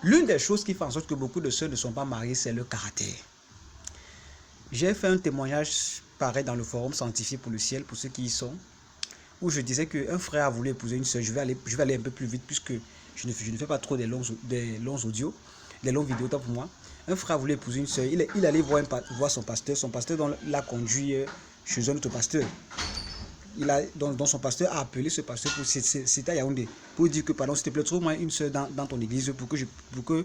L'une des choses qui fait en sorte que beaucoup de sœurs ne sont pas mariées, c'est le caractère. J'ai fait un témoignage pareil dans le forum Sanctifié pour le ciel, pour ceux qui y sont, où je disais qu'un frère a voulu épouser une sœur. Je vais aller un peu plus vite puisque je ne fais pas trop des longs audios, des longues vidéos, tant pour moi. Un frère a voulu épouser une sœur. Il allait voir son pasteur. Son pasteur l'a conduit chez un autre pasteur. Donc son pasteur a appelé ce pasteur, c'était à Yaoundé, pour dire que, pardon, s'il te plaît, trouve-moi une soeur dans ton église pour que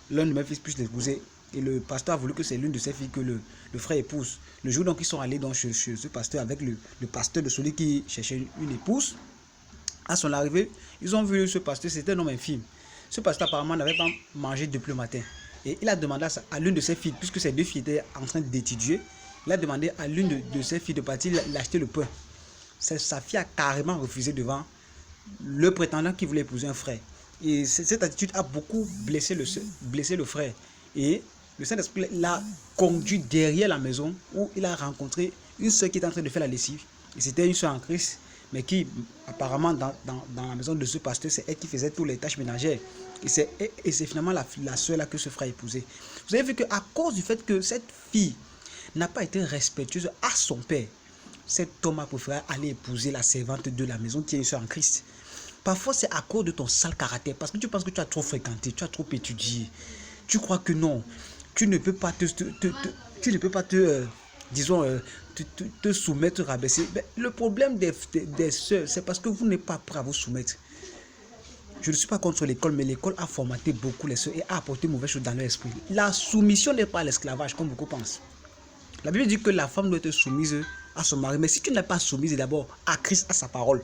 l'un de mes fils puisse l'épouser. Et le pasteur a voulu que c'est l'une de ses filles que le frère épouse. Le jour donc ils sont allés donc chez ce pasteur avec le pasteur de celui qui cherchait une épouse. À son arrivée, ils ont vu ce pasteur, c'était un homme infime. Ce pasteur apparemment n'avait pas mangé depuis le matin. Et il a demandé à l'une de ses filles, puisque ses deux filles étaient en train d'étudier, il a demandé à l'une de ses filles de partir l'acheter le pain. Sa fille a carrément refusé devant le prétendant qui voulait épouser un frère. Et cette attitude a beaucoup blessé le frère. Et le Saint-Esprit l'a conduit derrière la maison où il a rencontré une soeur qui était en train de faire la lessive. Et c'était une soeur en Christ, mais qui apparemment dans la maison de ce pasteur, c'est elle qui faisait toutes les tâches ménagères. Et c'est finalement la soeur là que ce frère a épousé. Vous avez vu qu'à cause du fait que cette fille n'a pas été respectueuse à son père, cet homme a préféré aller épouser la servante de la maison qui est une soeur en Christ. Parfois, c'est à cause de ton sale caractère, parce que tu penses que tu as trop fréquenté, tu as trop étudié. Tu crois que non, tu ne peux pas te soumettre, rabaisser. Mais le problème des sœurs, c'est parce que vous n'êtes pas prêt à vous soumettre. Je ne suis pas contre l'école, mais l'école a formaté beaucoup les sœurs et a apporté de mauvaises choses dans leur esprit. La soumission n'est pas l'esclavage, comme beaucoup pensent. La Bible dit que la femme doit être soumise à son mari. Mais si tu n'es pas soumise d'abord à Christ, à sa parole,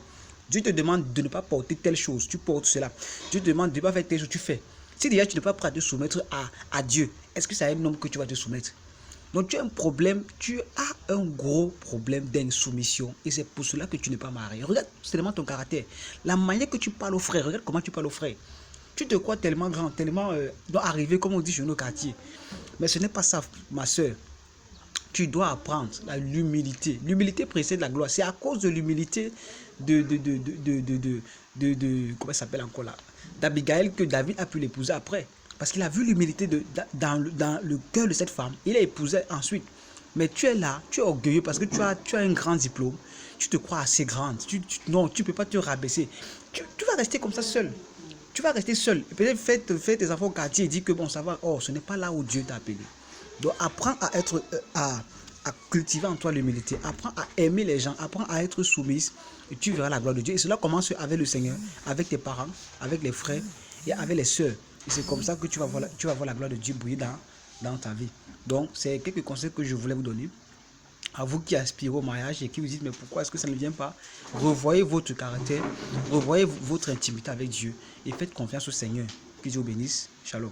Dieu te demande de ne pas porter telle chose, tu portes cela. Dieu te demande de ne pas faire telle chose, tu fais. Si déjà tu n'es pas prêt à te soumettre à Dieu, est-ce que c'est à un homme que tu vas te soumettre? Donc tu as un problème, tu as un gros problème d'insoumission. Et c'est pour cela que tu n'es pas marié. Regarde seulement ton caractère. La manière que tu parles aux frères, regarde comment tu parles aux frères. Tu te crois tellement grand, tellement doit arriver, comme on dit chez nos quartiers. Mais ce n'est pas ça, ma soeur. Tu dois apprendre l'humilité. L'humilité précède la gloire. C'est à cause de l'humilité comment ça s'appelle encore là, d'Abigail que David a pu l'épouser après. Parce qu'il a vu l'humilité dans le cœur de cette femme. Il l'a épousé ensuite. Mais tu es là, tu es orgueilleux parce que tu as un grand diplôme. Tu te crois assez grande. Non, tu ne peux pas te rabaisser. Tu vas rester comme ça seul. Tu vas rester seul. Peut-être fais tes enfants au quartier et dis que bon, ça va. Oh, ce n'est pas là où Dieu t'a appelé. Donc apprends à cultiver en toi l'humilité, apprends à aimer les gens, apprends à être soumise et tu verras la gloire de Dieu. Et cela commence avec le Seigneur, avec tes parents, avec les frères et avec les sœurs. Et c'est comme ça que tu vas voir la gloire de Dieu briller dans ta vie. Donc c'est quelques conseils que je voulais vous donner. À vous qui aspirez au mariage et qui vous dites mais pourquoi est-ce que ça ne vient pas, revoyez votre caractère, revoyez votre intimité avec Dieu et faites confiance au Seigneur. Que Dieu vous bénisse. Shalom.